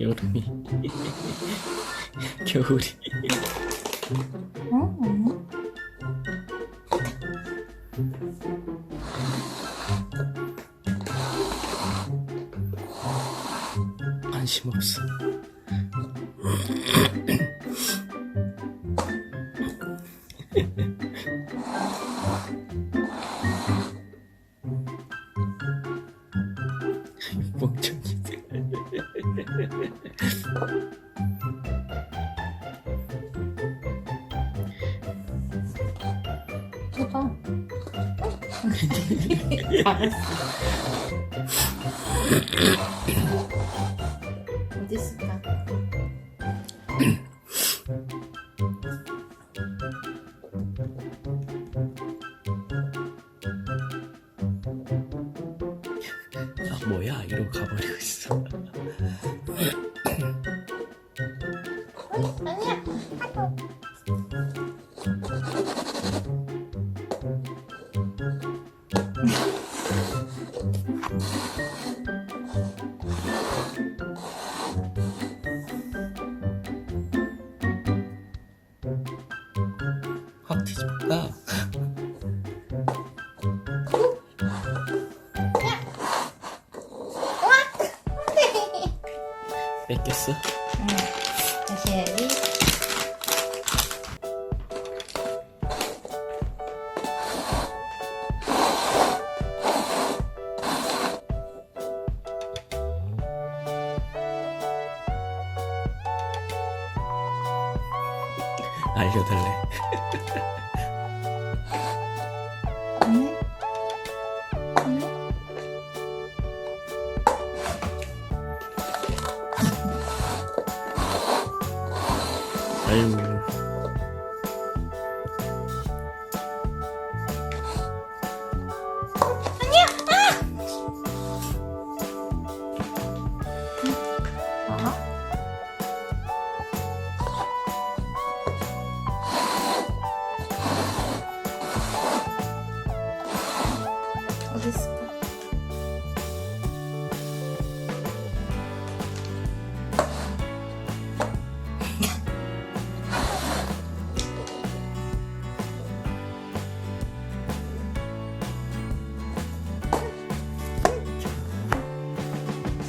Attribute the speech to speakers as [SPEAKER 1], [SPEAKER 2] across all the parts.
[SPEAKER 1] 여름이 겨울이 관심 없어. 멍청이들.
[SPEAKER 2] 해봐. 알았어. 어디 있을까?
[SPEAKER 1] 아 뭐야 이러고 가버리고 있어.
[SPEAKER 2] 아니야.
[SPEAKER 1] 확 뒤집을까? 뺏겼어?
[SPEAKER 2] 응. 다시 해야지.
[SPEAKER 1] 알려달래.
[SPEAKER 2] 응? 응?
[SPEAKER 1] 아유.
[SPEAKER 2] 어디 있을까?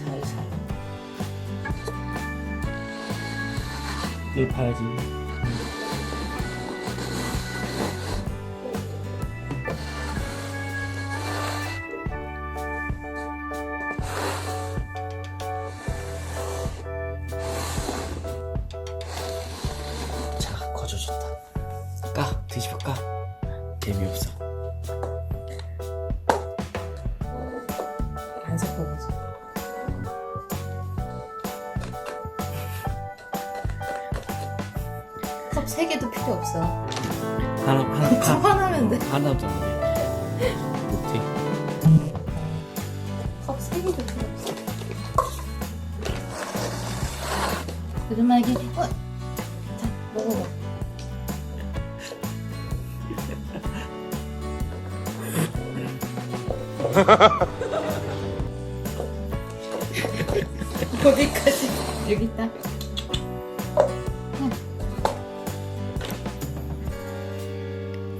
[SPEAKER 1] 살살. 늘 봐야지. 자, 거저줬다. 까, 뒤집어 까. 재미없어.
[SPEAKER 2] 안 섞어보지. 컵 3개도 필요 없어. 하나면 돼.
[SPEAKER 1] 하나도 안 돼. 못해.
[SPEAKER 2] 컵 3개도 필요 없어. 그릇말기. 자, 먹어봐. 어디까지? 여기 있다.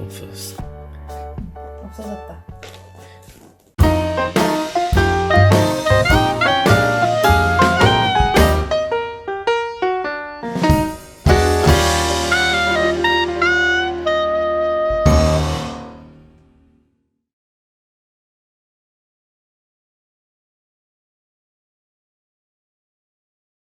[SPEAKER 1] 없어졌어.
[SPEAKER 2] 없어졌다.